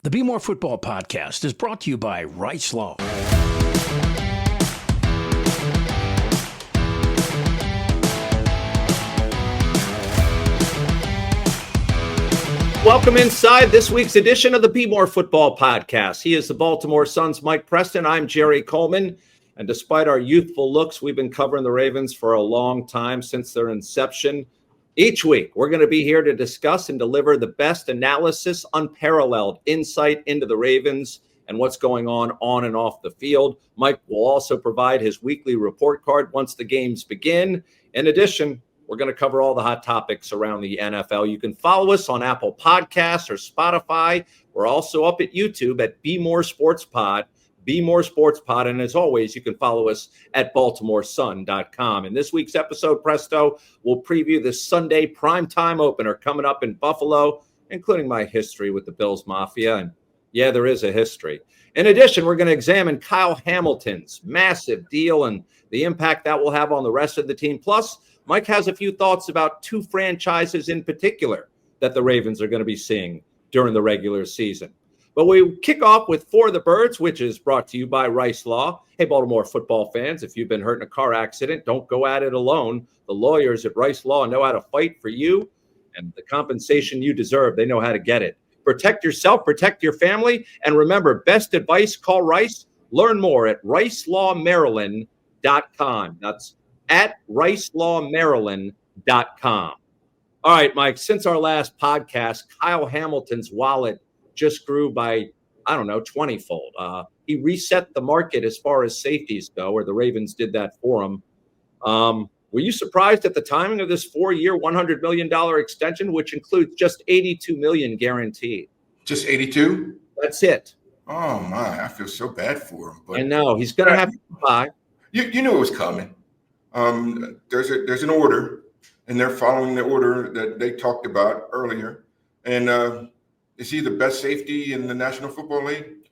The Bmore Football Podcast is brought to you by Rice Law. Welcome inside this week's edition of the Bmore Football Podcast. He is the Baltimore Sun's Mike Preston. I'm Jerry Coleman. And despite our youthful looks, we've been covering the Ravens for a long time, since their inception. Each week, we're going to be here to discuss and deliver the best analysis, unparalleled insight into the Ravens and what's going on and off the field. Mike will also provide his weekly report card once the games begin. In addition, we're going to cover all the hot topics around the NFL. You can follow us on Apple Podcasts or Spotify. We're also up at YouTube at Bmore Sports Pod. Bmore Sports Pod. And as always, you can follow us at BaltimoreSun.com. In this week's episode, Presto, we'll preview the Sunday primetime opener coming up in Buffalo, including my history with the Bills Mafia. And yeah, there is a history. In addition, we're going to examine Kyle Hamilton's massive deal and the impact that will have on the rest of the team. Plus, Mike has a few thoughts about two franchises in particular that the Ravens are going to be seeing during the regular season. But we kick off with For the Birds, which is brought to you by Rice Law. Hey, Baltimore football fans, if you've been hurt in a car accident, don't go at it alone. The lawyers at Rice Law know how to fight for you and the compensation you deserve. They know how to get it. Protect yourself, protect your family, and remember, best advice, call Rice. Learn more at ricelawmaryland.com. That's at ricelawmaryland.com. All right, Mike, since our last podcast, Kyle Hamilton's wallet just grew by, 20-fold. He reset the market as far as safeties go, or the Ravens did that for him. Were you surprised at the timing of this 4-year, $100 million extension, which includes just $82 million guaranteed? Just 82? That's it. Oh, my. I feel so bad for him. But I know. He's going to have to buy. You knew it was coming. There's an order, and they're following the order that they talked about earlier. And is he the best safety in the National Football League?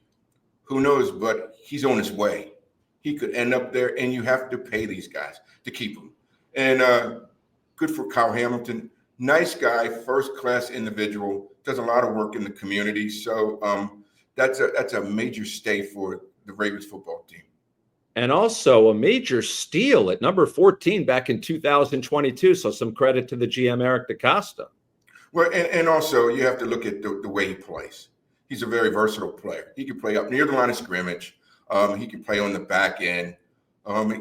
Who knows? But he's on his way. He could end up there, and you have to pay these guys to keep him. And good for Kyle Hamilton. Nice guy, first-class individual, does a lot of work in the community. So that's a major stay for the Ravens football team. And also a major steal at number 14 back in 2022. So some credit to the GM, Eric DaCosta. Well, and also you have to look at the way he plays. He's a very versatile player. He can play up near the line of scrimmage. He can play on the back end.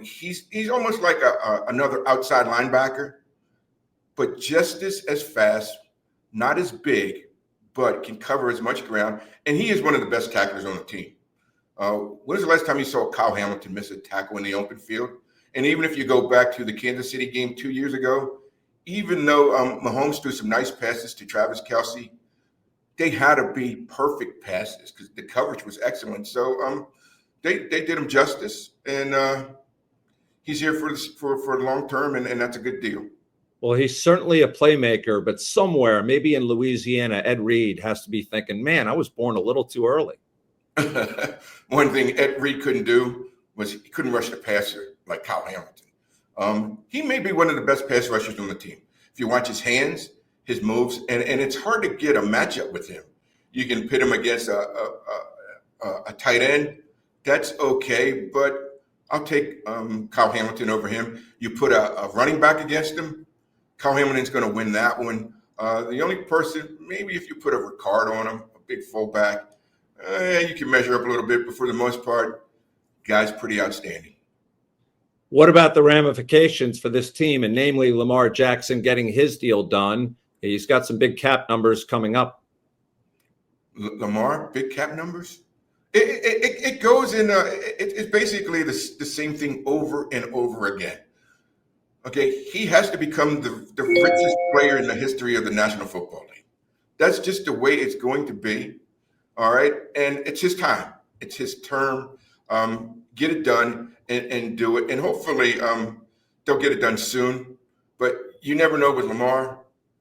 He's almost like another outside linebacker, but just as fast, not as big, but can cover as much ground. And he is one of the best tacklers on the team. When was the last time you saw Kyle Hamilton miss a tackle in the open field? And even if you go back to the Kansas City game 2 years ago, even though Mahomes threw some nice passes to Travis Kelce, they had to be perfect passes because the coverage was excellent. So they did him justice, and he's here for the long term, and that's a good deal. Well, he's certainly a playmaker, but somewhere, maybe in Louisiana, Ed Reed has to be thinking, man, I was born a little too early. One thing Ed Reed couldn't do was he couldn't rush the passer like Kyle Hamilton. He may be one of the best pass rushers on the team. If you watch his hands, his moves, and it's hard to get a matchup with him. You can pit him against a tight end. That's okay, but I'll take Kyle Hamilton over him. You put a running back against him, Kyle Hamilton's going to win that one. The only person, maybe if you put a Ricard on him, a big fullback, you can measure up a little bit, but for the most part, guy's pretty outstanding. What about the ramifications for this team, and namely Lamar Jackson getting his deal done? He's got some big cap numbers coming up. Lamar, big cap numbers? It goes in, it's basically the same thing over and over again. Okay, he has to become the richest player in the history of the National Football League. That's just the way it's going to be. All right. And it's his time. It's his term. Get it done and do it. And hopefully they'll get it done soon. But you never know with Lamar.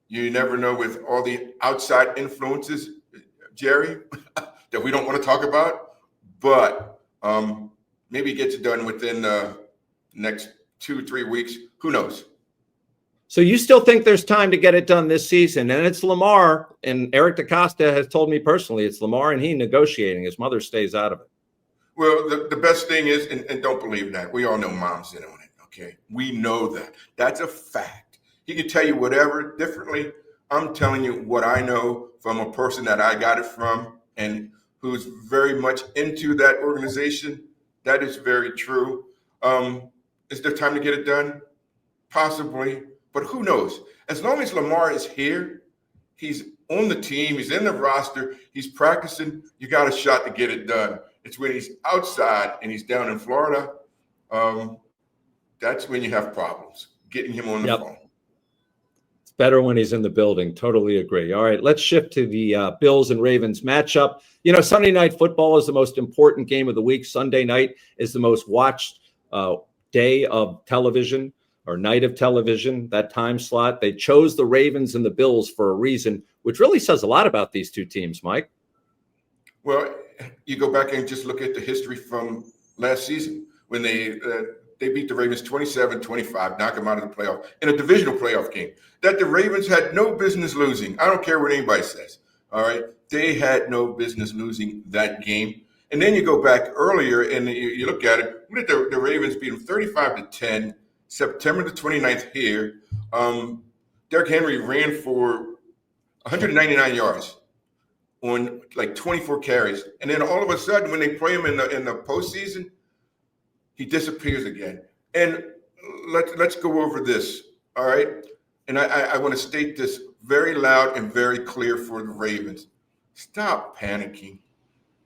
You never know with all the outside influences, Jerry, that we don't want to talk about. But maybe he gets it done within the next 2 or 3 weeks. Who knows? So you still think there's time to get it done this season? And it's Lamar, and Eric DaCosta has told me personally, it's Lamar and he negotiating. His mother stays out of it. Well, the best thing is, and don't believe that, we all know mom's in on it, okay? We know that. That's a fact. He can tell you whatever differently. I'm telling you what I know from a person that I got it from and who's very much into that organization. That is very true. Is there time to get it done? Possibly. But who knows? As long as Lamar is here, he's on the team, he's in the roster, he's practicing, you got a shot to get it done. It's when he's outside and he's down in Florida, that's when you have problems getting him on the phone. It's better when he's in the building. Totally agree. All right, let's shift to the Bills and Ravens matchup. You know, Sunday Night Football is the most important game of the week. Sunday night is the most watched day of television, or night of television, that time slot. They chose the Ravens and the Bills for a reason, which really says a lot about these two teams, Mike. Well, you go back and just look at the history from last season when they beat the Ravens 27-25, knock them out of the playoff in a divisional playoff game that the Ravens had no business losing. I don't care what anybody says. All right. They had no business losing that game. And then you go back earlier and you look at it. What did the Ravens beat them 35-10? September the 29th here, Derrick Henry ran for 199 yards on like 24 carries. And then all of a sudden, when they play him in the postseason, he disappears again. And let's go over this, all right? And I want to state this very loud and very clear for the Ravens. Stop panicking.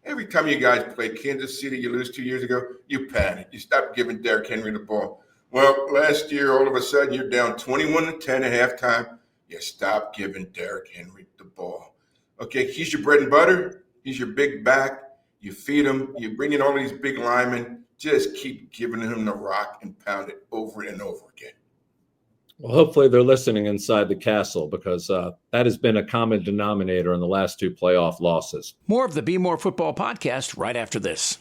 Every time you guys play Kansas City, you lose 2 years ago, you panic. You stop giving Derrick Henry the ball. Well, last year, all of a sudden, you're down 21-10 at halftime. You stop giving Derrick Henry the ball. Okay, he's your bread and butter. He's your big back. You feed him. You bring in all these big linemen. Just keep giving him the rock and pound it over and over again. Well, hopefully they're listening inside the castle, because that has been a common denominator in the last two playoff losses. More of the Bmore Football Podcast right after this.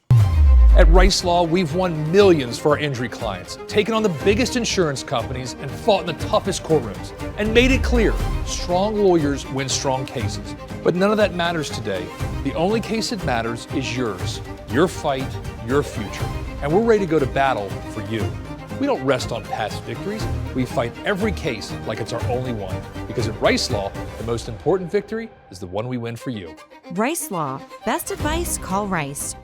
At Rice Law, we've won millions for our injury clients, taken on the biggest insurance companies, and fought in the toughest courtrooms, and made it clear, strong lawyers win strong cases. But none of that matters today. The only case that matters is yours, your fight, your future. And we're ready to go to battle for you. We don't rest on past victories. We fight every case like it's our only one. Because at Rice Law, the most important victory is the one we win for you. Rice Law. Best advice, call Rice.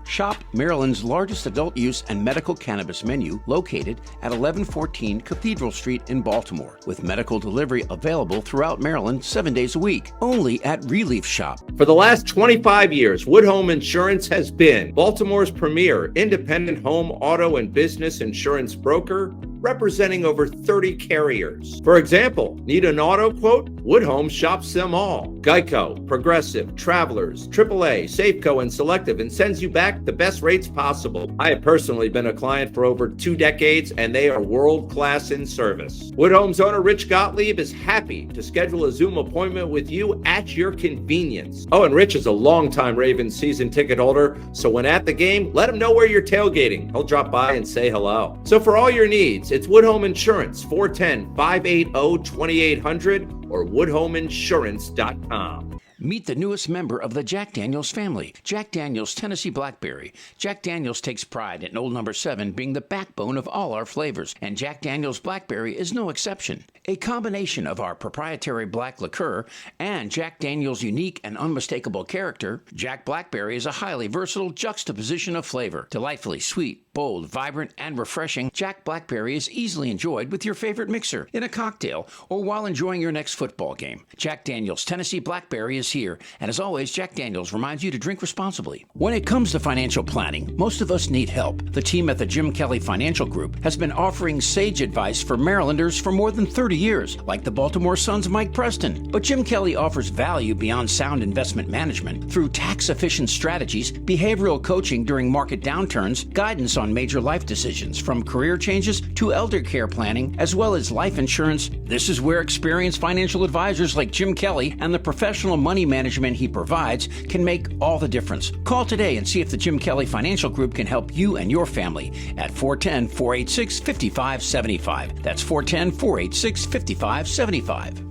Shop Maryland's largest adult use and medical cannabis menu, located at 1114 Cathedral Street in Baltimore, with medical delivery available throughout Maryland 7 days a week, only at Relief Shop. For the last 25 years, Wood Home Insurance has been Baltimore's premier independent home, auto, and business insurance broker, representing over 30 carriers. For example, need an auto quote? Wood Home shops them all. Geico, Progressive, Travelers, AAA, Safeco, and Selective, and sends you back the best rates possible. I have personally been a client for over 2 decades, and they are world-class in service. Wood Home's owner, Rich Gottlieb, is happy to schedule a Zoom appointment with you at your convenience. Oh, and Rich is a longtime Ravens season ticket holder, so when at the game, let him know where you're tailgating. He'll drop by and say hello. So for all your needs, it's Wood Home Insurance, 410-580-2800 or woodhomeinsurance.com. Meet the newest member of the Jack Daniels family, Jack Daniels Tennessee Blackberry. Jack Daniels takes pride in Old Number 7 being the backbone of all our flavors, and Jack Daniels Blackberry is no exception. A combination of our proprietary black liqueur and Jack Daniels' unique and unmistakable character, Jack Blackberry is a highly versatile juxtaposition of flavor. Delightfully sweet, bold, vibrant, and refreshing, Jack Blackberry is easily enjoyed with your favorite mixer, in a cocktail, or while enjoying your next football game. Jack Daniels Tennessee Blackberry is here, and as always, Jack Daniels reminds you to drink responsibly. When it comes to financial planning, most of us need help. The team at the Jim Kelly Financial Group has been offering sage advice for Marylanders for more than 30 years, like the Baltimore Sun's Mike Preston. But Jim Kelly offers value beyond sound investment management through tax-efficient strategies, behavioral coaching during market downturns, guidance on major life decisions, from career changes to elder care planning, as well as life insurance. This is where experienced financial advisors like Jim Kelly and the professional money management he provides can make all the difference. Call today and see if the Jim Kelly Financial Group can help you and your family at 410-486-5575. That's 410-486-5575. 5575.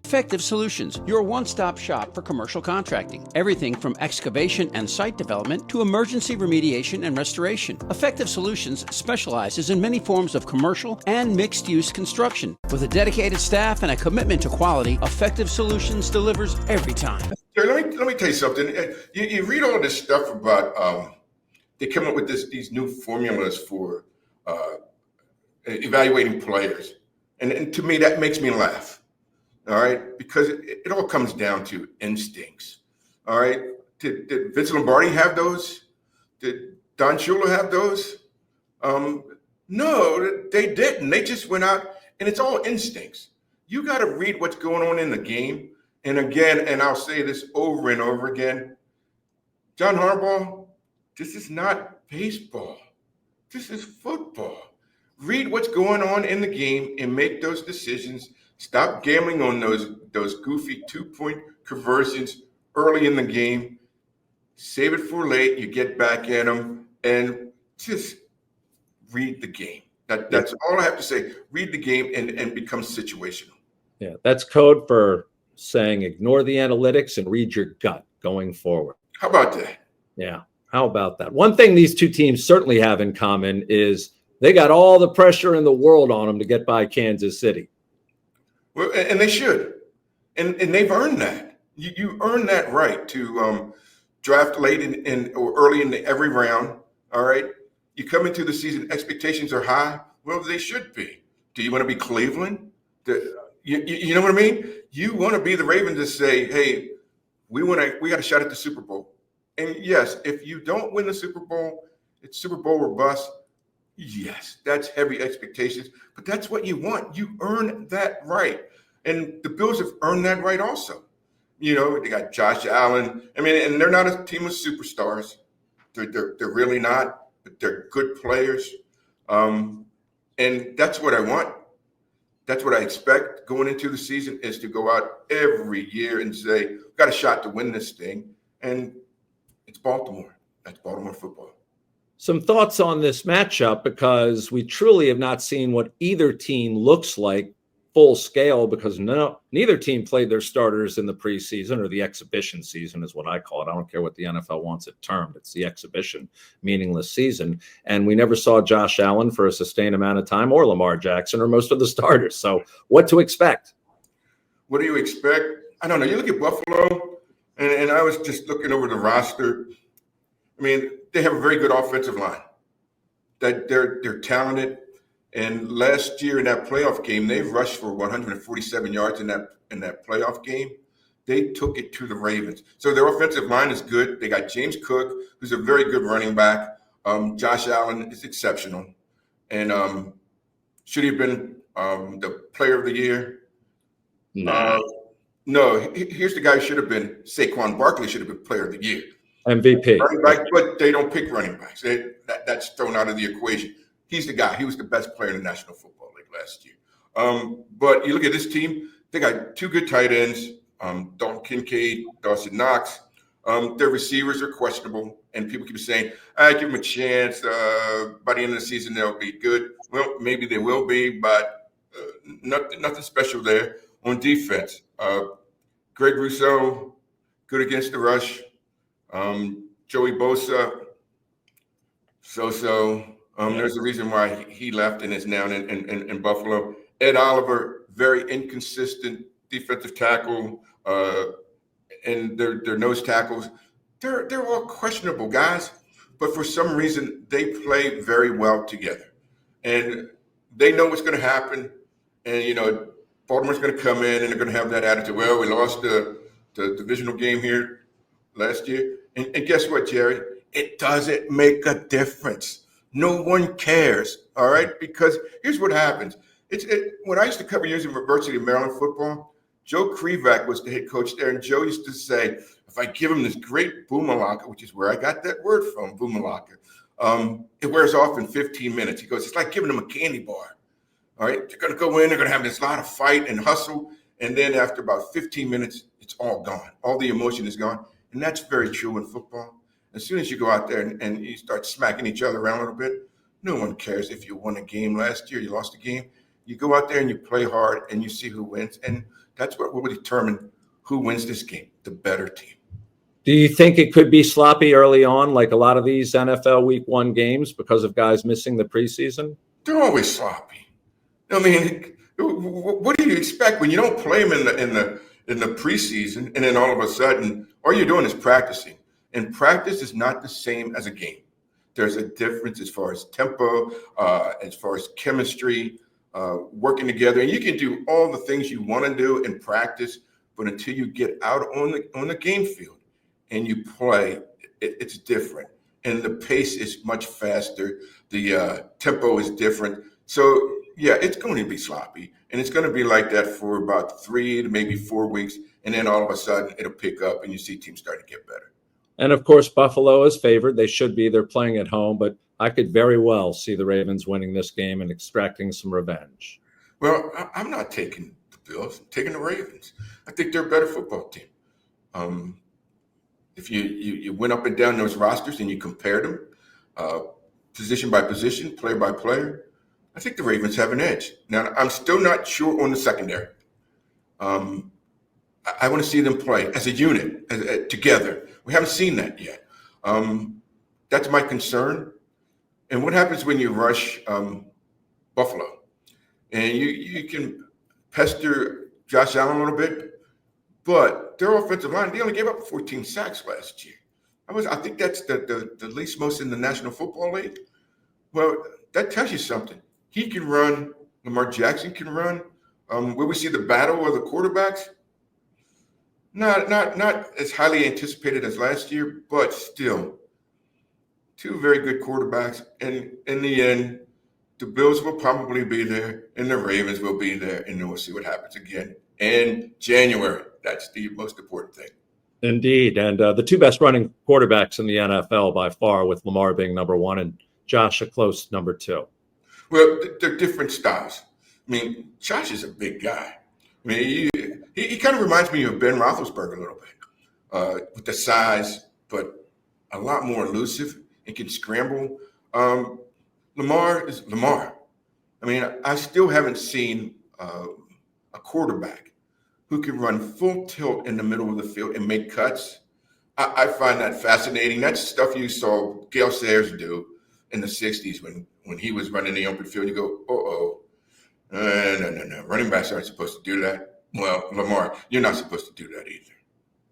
Effective Solutions, your one-stop shop for commercial contracting. Everything from excavation and site development to emergency remediation and restoration. Effective Solutions specializes in many forms of commercial and mixed-use construction. With a dedicated staff and a commitment to quality, Effective Solutions delivers every time. Jerry, let me tell you something. You read all this stuff about they come up with these new formulas for evaluating players, and to me that makes me laugh. All right, because it all comes down to instincts. All right, did Vince Lombardi have those? Did Don Shula have those? No, they didn't. They just went out, and it's all instincts. You got to read what's going on in the game. And again, and I'll say this over and over again, John Harbaugh, this is not baseball. This is football. Read what's going on in the game and make those decisions. Stop gambling on those goofy 2-point conversions early in the game. Save it for late. You get back at them and just read the game. That's all I have to say. Read the game and become situational. Yeah, that's code for saying ignore the analytics and read your gut going forward. How about that? Yeah, how about that? One thing these two teams certainly have in common is they got all the pressure in the world on them to get by Kansas City. Well, and they should, and they've earned that. You earn that right to draft late in or early in every round. All right, you come into the season, expectations are high. Well, they should be. Do you want to be Cleveland? You know what I mean? You want to be the Ravens to say, hey, we got a shot at the Super Bowl. And yes, if you don't win the Super Bowl, it's Super Bowl or bust. Yes, that's heavy expectations, but that's what you want. You earn that right. And the Bills have earned that right also. You know, they got Josh Allen. I mean, and they're not a team of superstars. They're really not, but they're good players. And that's what I want. That's what I expect going into the season is to go out every year and say, we've got a shot to win this thing. And it's Baltimore. That's Baltimore football. Some thoughts on this matchup, because we truly have not seen what either team looks like full scale, because neither team played their starters in the preseason, or the exhibition season is what I call it. I don't care what the NFL wants it termed. It's the exhibition, meaningless season. And we never saw Josh Allen for a sustained amount of time, or Lamar Jackson, or most of the starters. So what to expect? What do you expect? I don't know. You look at Buffalo, and I was just looking over the roster. I mean, they have a very good offensive line. That they're talented. And last year in that playoff game, they rushed for 147 yards in that playoff game. They took it to the Ravens. So their offensive line is good. They got James Cook, who's a very good running back. Josh Allen is exceptional. And should he have been the player of the year? No. No, here's the guy who should have been. Saquon Barkley should have been player of the year. MVP. Running back, but they don't pick running backs. That's thrown out of the equation. He's the guy. He was the best player in the National Football League last year. But you look at this team, they got two good tight ends, Dalton Kincaid, Dawson Knox. Their receivers are questionable, and people keep saying, I give them a chance. By the end of the season, they'll be good. Well, maybe they will be, but nothing special there. On defense, Greg Rousseau, good against the rush. Joey Bosa, so-so. There's a reason why he left and is now in Buffalo. Ed Oliver, very inconsistent defensive tackle, and their nose tackles. They're all questionable guys, but for some reason they play very well together, and they know what's going to happen. And you know, Baltimore's going to come in and they're going to have that attitude. Well, we lost the divisional game here last year, and guess what, Jerry? It doesn't make a difference. No one cares, all right? Because here's what happens. When I used to cover University of Maryland football, Joe Krivak was the head coach there, and Joe used to say, if I give him this great boomalaka, which is where I got that word from, boomalaka, it wears off in 15 minutes. He goes, it's like giving them a candy bar, all right? They're going to go in, they're going to have this lot of fight and hustle, and then after about 15 minutes, it's all gone. All the emotion is gone, and that's very true in football. As soon as you go out there and you start smacking each other around a little bit, no one cares if you won a game last year, you lost a game. You go out there and you play hard and you see who wins. And that's what will determine who wins this game, the better team. Do you think it could be sloppy early on, like a lot of these NFL Week 1 games, because of guys missing the preseason? They're always sloppy. I mean, what do you expect when you don't play them in the preseason, and then all of a sudden all you're doing is practicing? And practice is not the same as a game. There's a difference as far as tempo, as far as chemistry, working together, and you can do all the things you want to do in practice, but until you get out on the game field and you play, it's different. And the pace is much faster. The tempo is different. So, yeah, it's going to be sloppy. And it's going to be like that for about 3 to maybe 4 weeks. And then all of a sudden it'll pick up and you see teams starting to get better. And, of course, Buffalo is favored. They should be. They're playing at home. But I could very well see the Ravens winning this game and extracting some revenge. Well, I'm not taking the Bills. I'm taking the Ravens. I think they're a better football team. If you went up and down those rosters and you compared them position by position, player by player, I think the Ravens have an edge. Now, I'm still not sure on the secondary. I want to see them play as a unit, together. We haven't seen that yet. That's my concern. And what happens when you rush Buffalo? And you can pester Josh Allen a little bit, but their offensive line, they only gave up 14 sacks last year. I think that's the least most in the National Football League. Well, that tells you something. He can run. Lamar Jackson can run. Will we see the battle of the quarterbacks? Not as highly anticipated as last year, but still, 2 very good quarterbacks. And in the end, the Bills will probably be there, and the Ravens will be there, and then we'll see what happens again in January. That's the most important thing. Indeed. And the 2 best running quarterbacks in the NFL by far, with Lamar being number 1 and Josh a close number 2. Well, they're different styles. I mean, Josh is a big guy. I mean, he kind of reminds me of Ben Roethlisberger a little bit, with the size, but a lot more elusive and can scramble. Lamar is Lamar. I mean, I still haven't seen a quarterback who can run full tilt in the middle of the field and make cuts. I find that fascinating. That's stuff you saw Gale Sayers do in the 60s when he was running the open field. You go, no. Running backs aren't supposed to do that. Well, Lamar, you're not supposed to do that either.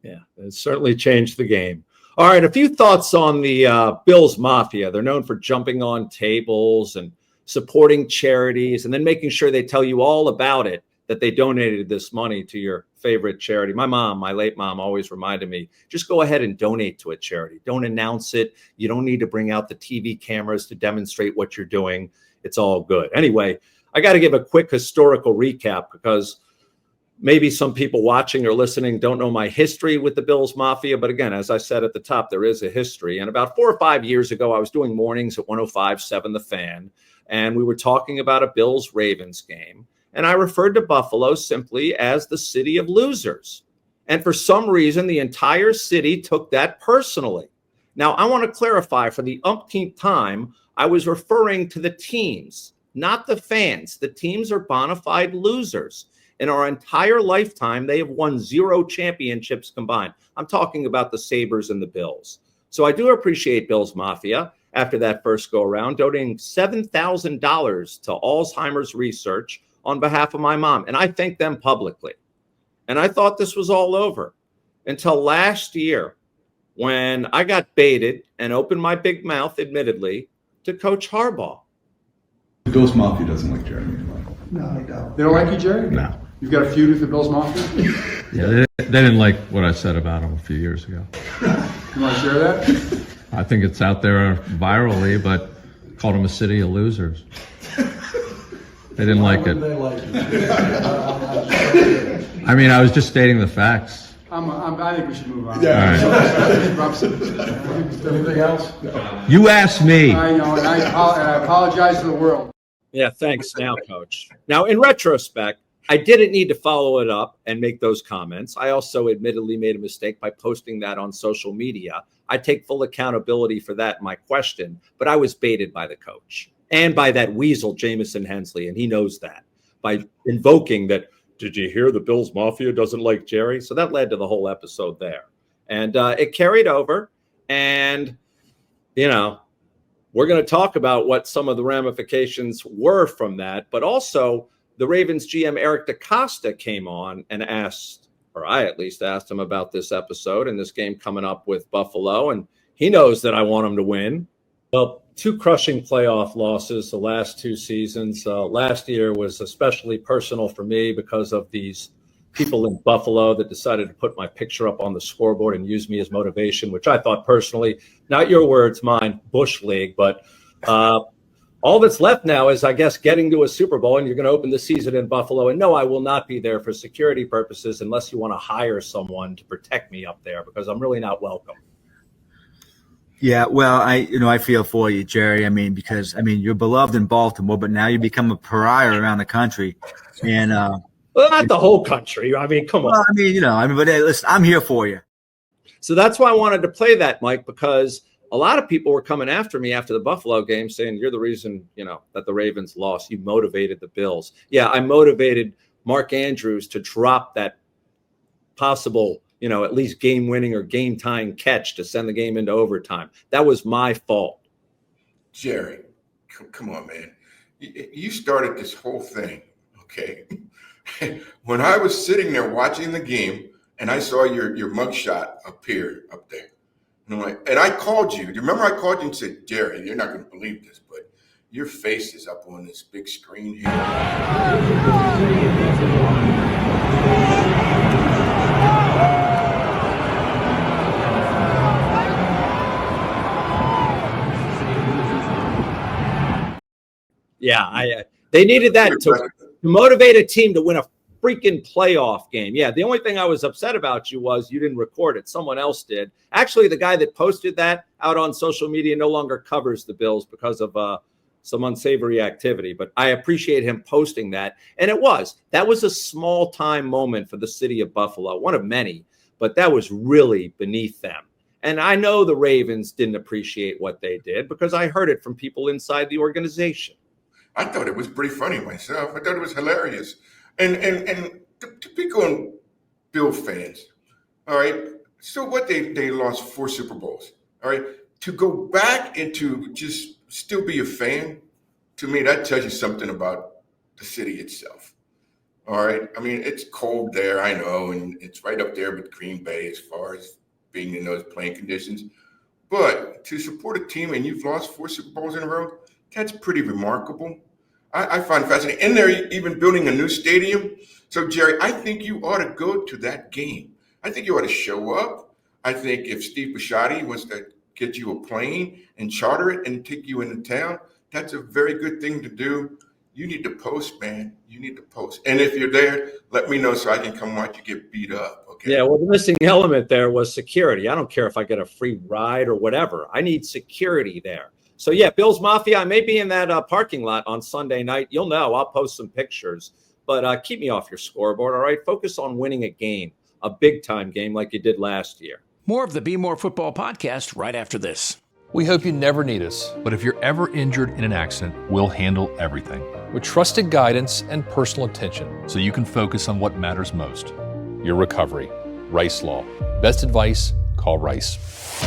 Yeah, it certainly changed the game. All right, a few thoughts on the Bills Mafia. They're known for jumping on tables and supporting charities and then making sure they tell you all about it, that they donated this money to your favorite charity. My mom, my late mom, always reminded me, just go ahead and donate to a charity. Don't announce it. You don't need to bring out the TV cameras to demonstrate what you're doing. It's all good. Anyway, I got to give a quick historical recap because maybe some people watching or listening don't know my history with the Bills Mafia. But again, as I said at the top, there is a history. And about 4 or 5 years ago, I was doing mornings at 105.7 The Fan, and we were talking about a Bills-Ravens game. And I referred to Buffalo simply as the city of losers. And for some reason, the entire city took that personally. Now, I want to clarify for the umpteenth time, I was referring to the teams, not the fans. The teams are bona fide losers. In our entire lifetime, they have won 0 championships combined. I'm talking about the Sabres and the Bills. So I do appreciate Bills Mafia after that first go around, donating $7,000 to Alzheimer's research on behalf of my mom. And I thank them publicly. And I thought this was all over until last year when I got baited and opened my big mouth, admittedly, to Coach Harbaugh. The Bills Mafia doesn't like Jeremy. No, they don't. They don't like you, Jerry? No. You've got a feud with the Bills Mafia? Yeah, they didn't like what I said about him a few years ago. You want to share that? I think it's out there virally, but called him a city of losers. They didn't like it. They like you. I mean, I was just stating the facts. I think we should move on. Yeah. All Anything else? You asked me. I know, and I apologize to the world. Yeah, thanks now, Coach. Now, in retrospect, I didn't need to follow it up and make those comments. I also admittedly made a mistake by posting that on social media. I take full accountability for that in my question, but I was baited by the coach and by that weasel, Jamison Hensley, and he knows that. by invoking that, did you hear the Bills Mafia doesn't like Jerry? So that led to the whole episode there. And it carried over. And, we're going to talk about what some of the ramifications were from that. But also, the Ravens GM Eric DeCosta came on and asked, or I at least asked him about this episode and this game coming up with Buffalo. And he knows that I want him to win. Well, 2 crushing playoff losses the last 2 seasons. Last year was especially personal for me because of these people in Buffalo that decided to put my picture up on the scoreboard and use me as motivation, which I thought personally, not your words, mine, Bush League. But all that's left now is, I guess, getting to a Super Bowl, and you're going to open the season in Buffalo. And no, I will not be there for security purposes unless you want to hire someone to protect me up there, because I'm really not welcome. Yeah, well, I feel for you, Jerry. Because you're beloved in Baltimore, but now you become a pariah around the country, and well, not the whole country. Come on. Well, but hey, listen, I'm here for you. So that's why I wanted to play that, Mike, because a lot of people were coming after me after the Buffalo game saying, you're the reason, that the Ravens lost. You motivated the Bills. Yeah, I motivated Mark Andrews to drop that possible, at least game-winning or game-tying catch to send the game into overtime. That was my fault. Jerry, come on, man. You started this whole thing, okay? When I was sitting there watching the game and I saw your mugshot appear up there, and I called you. Do you remember I called you and said, Jerry, you're not going to believe this, but your face is up on this big screen here. Yeah, they needed that to motivate a team to win a freaking playoff game. Yeah, the only thing I was upset about you was you didn't record it. Someone else did. Actually, the guy that posted that out on social media no longer covers the Bills because of some unsavory activity. But I appreciate him posting that. And that was a small time moment for the city of Buffalo, one of many, but that was really beneath them. And I know the Ravens didn't appreciate what they did because I heard it from people inside the organization. I thought it was pretty funny myself. I thought it was hilarious. And to pick on Bill fans, all right, so what they lost 4 Super Bowls, all right, to go back and to just still be a fan, to me, that tells you something about the city itself, all right? It's cold there, I know, and it's right up there with Green Bay as far as being in those playing conditions. But to support a team and you've lost 4 Super Bowls in a row, that's pretty remarkable. I find it fascinating. And they're even building a new stadium. So, Jerry, I think you ought to go to that game. I think you ought to show up. I think if Steve Bisciotti wants to get you a plane and charter it and take you into town, that's a very good thing to do. You need to post, man. You need to post. And if you're there, let me know so I can come watch you get beat up. Okay. Yeah, well, the missing element there was security. I don't care if I get a free ride or whatever. I need security there. So, yeah, Bills Mafia, I may be in that parking lot on Sunday night. You'll know. I'll post some pictures. But keep me off your scoreboard, all right? Focus on winning a game, a big-time game like you did last year. More of the Bmore Football Podcast right after this. We hope you never need us, but if you're ever injured in an accident, we'll handle everything with trusted guidance and personal attention so you can focus on what matters most, your recovery. Rice Law. Best advice, call Rice.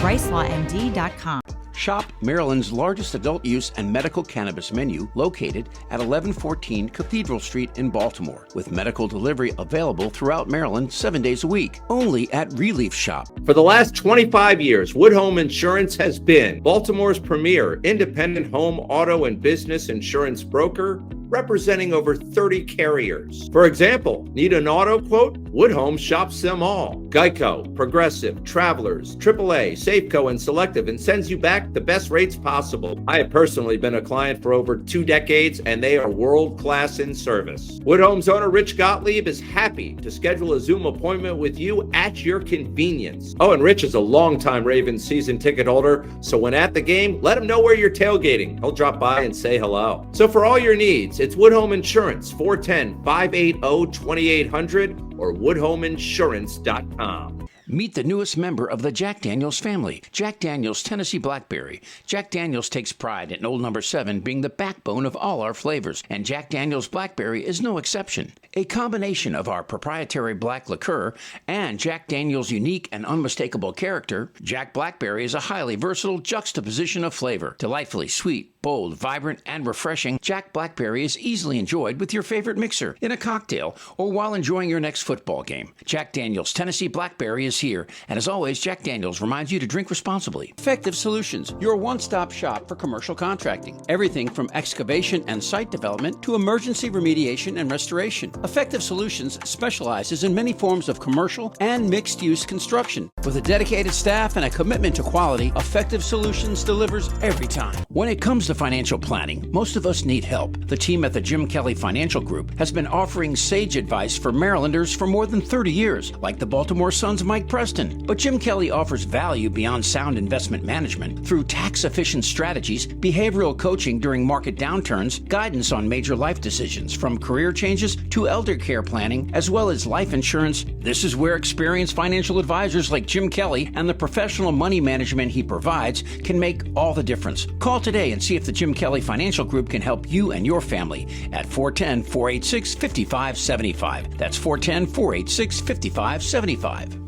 RiceLawMD.com. Shop Maryland's largest adult use and medical cannabis menu located at 1114 Cathedral Street in Baltimore, with medical delivery available throughout Maryland 7 days a week, only at Relief Shop. For the last 25 years, Wood Home Insurance has been Baltimore's premier independent home, auto, and business insurance broker, representing over 30 carriers. For example, need an auto quote? Wood Home shops them all. Geico, Progressive, Travelers, AAA, Safeco, and Selective, and sends you back the best rates possible. I have personally been a client for over 2 decades, and they are world-class in service. Wood Home's owner, Rich Gottlieb, is happy to schedule a Zoom appointment with you at your convenience. Oh, and Rich is a longtime Ravens season ticket holder, so when at the game, let him know where you're tailgating. He'll drop by and say hello. So for all your needs, it's Wood Home Insurance, 410-580-2800 or woodhomeinsurance.com. Meet the newest member of the Jack Daniels family, Jack Daniels Tennessee Blackberry. Jack Daniels takes pride in Old Number 7 being the backbone of all our flavors, and Jack Daniels Blackberry is no exception. A combination of our proprietary black liqueur and Jack Daniels' unique and unmistakable character, Jack Blackberry is a highly versatile juxtaposition of flavor. Delightfully sweet, bold, vibrant, and refreshing, Jack Blackberry is easily enjoyed with your favorite mixer, in a cocktail, or while enjoying your next football game. Jack Daniels Tennessee Blackberry is here, and as always, Jack Daniels reminds you to drink responsibly. Effective Solutions, your one-stop shop for commercial contracting. Everything from excavation and site development to emergency remediation and restoration. Effective Solutions specializes in many forms of commercial and mixed-use construction. With a dedicated staff and a commitment to quality, Effective Solutions delivers every time. When it comes to financial planning, most of us need help. The team at the Jim Kelly Financial Group has been offering sage advice for Marylanders for more than 30 years, like the Baltimore Sun's Mike Preston. But Jim Kelly offers value beyond sound investment management through tax-efficient strategies, behavioral coaching during market downturns, guidance on major life decisions, from career changes to elder care planning, as well as life insurance. This is where experienced financial advisors like Jim Kelly and the professional money management he provides can make all the difference. Call today and see if the Jim Kelly Financial Group can help you and your family at 410-486-5575. That's 410-486-5575.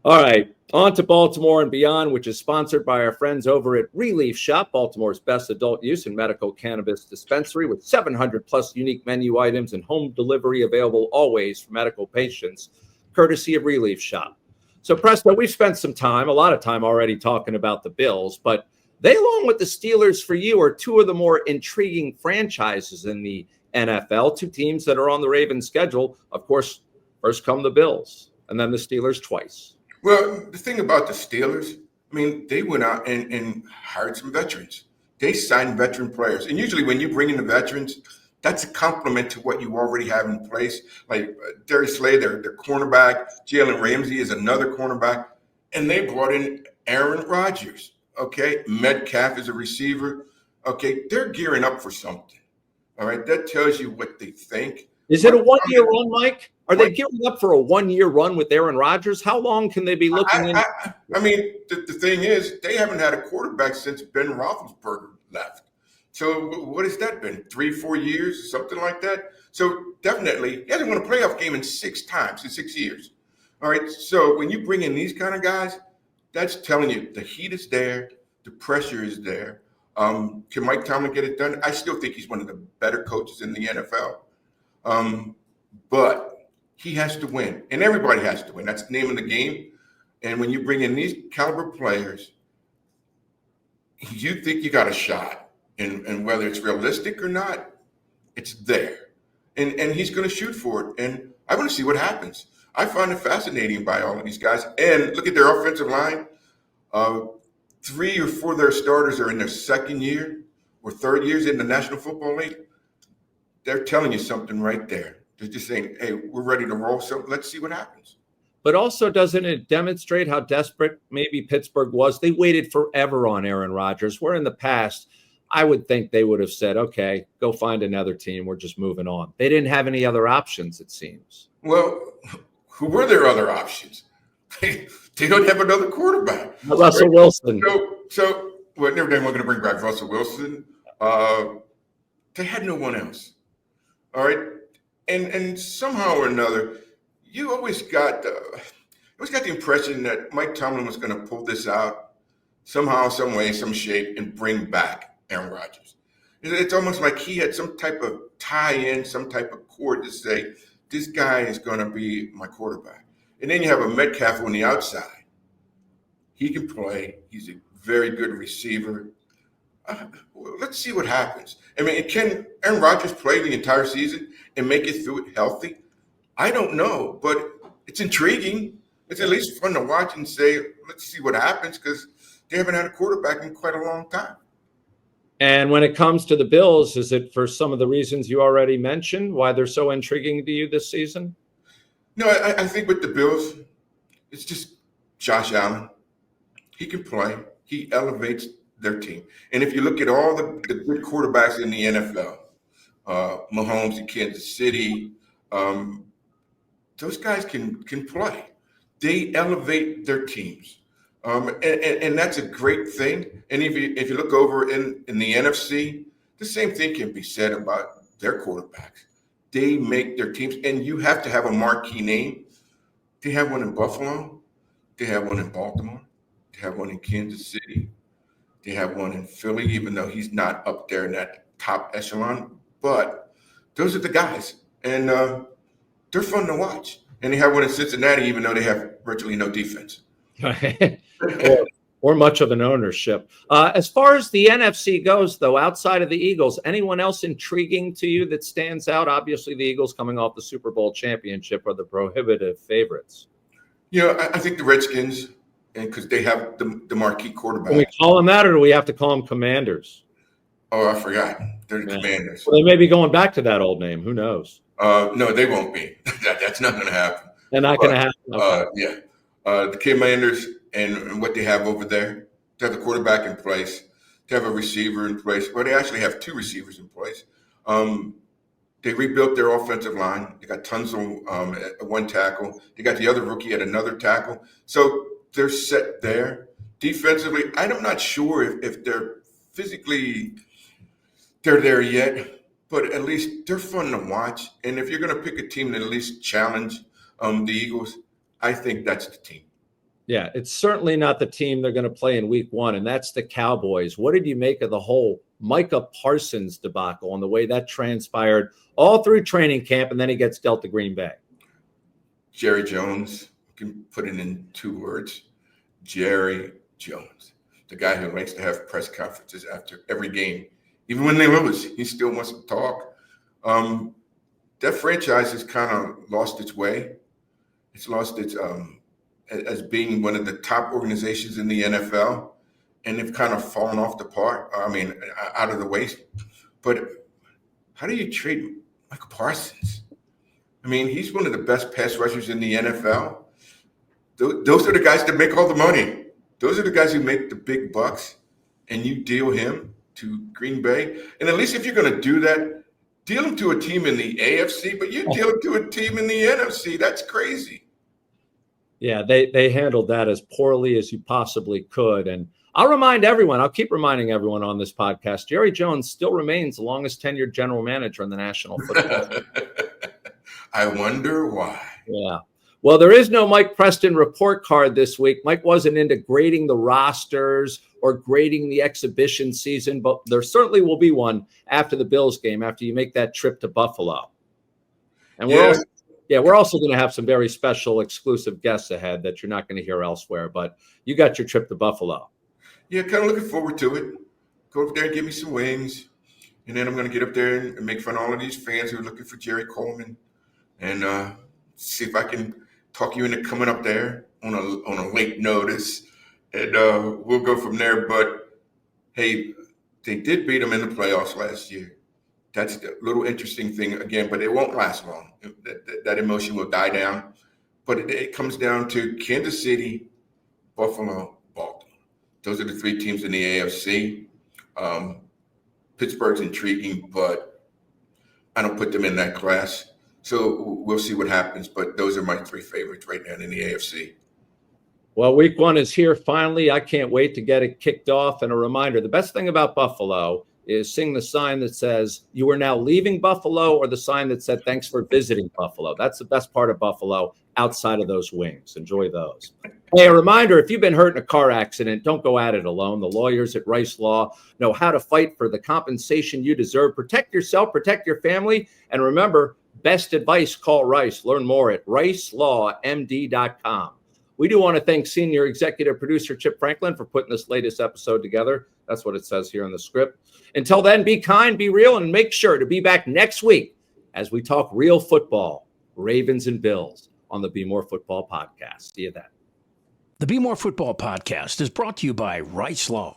All right, on to Baltimore and Beyond, which is sponsored by our friends over at Relief Shop, Baltimore's best adult use and medical cannabis dispensary, with 700 plus unique menu items and home delivery available always for medical patients, courtesy of Relief Shop. So, Preston, we've spent a lot of time already talking about the Bills, but they, along with the Steelers, for you, are two of the more intriguing franchises in the NFL, two teams that are on the Ravens' schedule. Of course, first come the Bills, and then the Steelers twice. Well, the thing about the Steelers, I mean, they went out and hired some veterans. They signed veteran players. And usually when you bring in the veterans, that's a compliment to what you already have in place. Like Darius Slay, their cornerback. Jalen Ramsey is another cornerback. And they brought in Aaron Rodgers, okay? Metcalf is a receiver. Okay, they're gearing up for something, all right? That tells you what they think. Is it a one-year run, Mike? Are they gearing up for a one-year run with Aaron Rodgers? How long can they be looking I mean, the thing is, they haven't had a quarterback since Ben Roethlisberger left. So what has that been? 3-4 years, something like that? So definitely, he hasn't won a playoff game in 6 years. All right, so when you bring in these kind of guys, that's telling you the heat is there, the pressure is there. Can Mike Tomlin get it done? I still think he's one of the better coaches in the NFL. But he has to win, and everybody has to win. That's the name of the game. And when you bring in these caliber players, you think you got a shot. And whether it's realistic or not, it's there. And he's going to shoot for it. And I want to see what happens. I find it fascinating by all of these guys. And look at their offensive line. 3 or 4 of their starters are in their second year or third years in the National Football League. They're telling you something right there. They're just saying, hey, we're ready to roll, so let's see what happens. But also, doesn't it demonstrate how desperate maybe Pittsburgh was? They waited forever on Aaron Rodgers, where in the past, I would think they would have said, okay, go find another team. We're just moving on. They didn't have any other options, it seems. Well, who were their other options? They don't have another quarterback. Russell Wilson. So well, they weren't going to bring back Russell Wilson. They had no one else. All right. And somehow or another, you always got the impression that Mike Tomlin was going to pull this out somehow, some way, some shape, and bring back Aaron Rodgers. It's almost like he had some type of tie-in, some type of cord to say, this guy is going to be my quarterback. And then you have a Metcalf on the outside. He can play. He's a very good receiver. Well, let's see what happens. I mean, can Aaron Rodgers play the entire season and make it through it healthy? I don't know, but it's intriguing. It's at least fun to watch and say, let's see what happens, because they haven't had a quarterback in quite a long time. And when it comes to the Bills, is it for some of the reasons you already mentioned, why they're so intriguing to you this season? No, I think with the Bills, it's just Josh Allen. He can play. He elevates their team. And if you look at all the good quarterbacks in the NFL, Mahomes in Kansas City, those guys can play. they elevate their teams. And that's a great thing. And if you look over in the NFC, the same thing can be said about their quarterbacks. They make their teams, and you have to have a marquee name. They have one in Buffalo. They have one in Baltimore. They have one in Kansas City. They have one in Philly, even though he's not up there in that top echelon. But those are the guys, and they're fun to watch. And they have one in Cincinnati, even though they have virtually no defense. or much of an ownership. As far as the NFC goes, though, outside of the Eagles, anyone else intriguing to you that stands out? Obviously, the Eagles coming off the Super Bowl championship are the prohibitive favorites. I think the Redskins, and because they have the marquee quarterback. Can we call them that, or do we have to call them Commanders? Oh, I forgot. They're the Commanders. Well, they may be going back to that old name. Who knows? No, they won't be. That's not going to happen. They're not going to happen. Okay. The Commanders and what they have over there, they have the quarterback in place. They have a receiver in place. Well, they actually have two receivers in place. They rebuilt their offensive line. They got Tunzel at one tackle. They got the other rookie at another tackle. So they're set there. Defensively, I'm not sure if they're physically they're there yet, but at least they're fun to watch. And if you're going to pick a team that at least challenge the Eagles, I think that's the team. Yeah, it's certainly not the team they're going to play in week one, and that's the Cowboys. What did you make of the whole Micah Parsons debacle and the way that transpired all through training camp, and then he gets dealt to Green Bay? Jerry Jones, you can put it in 2 words. Jerry Jones, the guy who likes to have press conferences after every game. Even when they lose, he still wants to talk. That franchise has kind of lost its way. It's lost its as being one of the top organizations in the NFL, and they've kind of fallen off the part. Out of the way. But how do you trade Michael Parsons? He's one of the best pass rushers in the NFL. Those are the guys that make all the money. Those are the guys who make the big bucks, and you deal him to Green Bay. And at least if you're going to do that, deal him to a team in the AFC, but you deal him to a team in the NFC. That's crazy. Yeah, they handled that as poorly as you possibly could. And I'll keep reminding everyone on this podcast, Jerry Jones still remains the longest tenured general manager in the National Football League. I wonder why. Yeah. Well, there is no Mike Preston report card this week. Mike wasn't into grading the rosters or grading the exhibition season, but there certainly will be one after the Bills game, after you make that trip to Buffalo. And we're also going to have some very special exclusive guests ahead that you're not going to hear elsewhere, but you got your trip to Buffalo. Yeah, kind of looking forward to it. Go up there and give me some wings. And then I'm going to get up there and make fun of all of these fans who are looking for Jerry Coleman and see if I can talk you into coming up there on a late notice. And we'll go from there. But, hey, they did beat them in the playoffs last year. That's the little interesting thing again, but it won't last long. That emotion will die down. But it comes down to Kansas City, Buffalo, Baltimore. Those are the 3 teams in the AFC. Pittsburgh's intriguing, but I don't put them in that class. So we'll see what happens. But those are my 3 favorites right now in the AFC. Well, week 1 is here finally. I can't wait to get it kicked off. And a reminder, the best thing about Buffalo is seeing the sign that says you are now leaving Buffalo, or the sign that said thanks for visiting Buffalo. That's the best part of Buffalo outside of those wings. Enjoy those. Hey, a reminder, if you've been hurt in a car accident, don't go at it alone. The lawyers at Rice Law know how to fight for the compensation you deserve. Protect yourself, protect your family, and remember, best advice, call Rice. Learn more at ricelawmd.com. We do want to thank senior executive producer Chip Franklin for putting this latest episode together. That's what it says here in the script. Until then, be kind, be real, and make sure to be back next week as we talk real football, Ravens and Bills, on the Bmore Football Podcast. See you then. The Bmore Football Podcast is brought to you by Rice Law.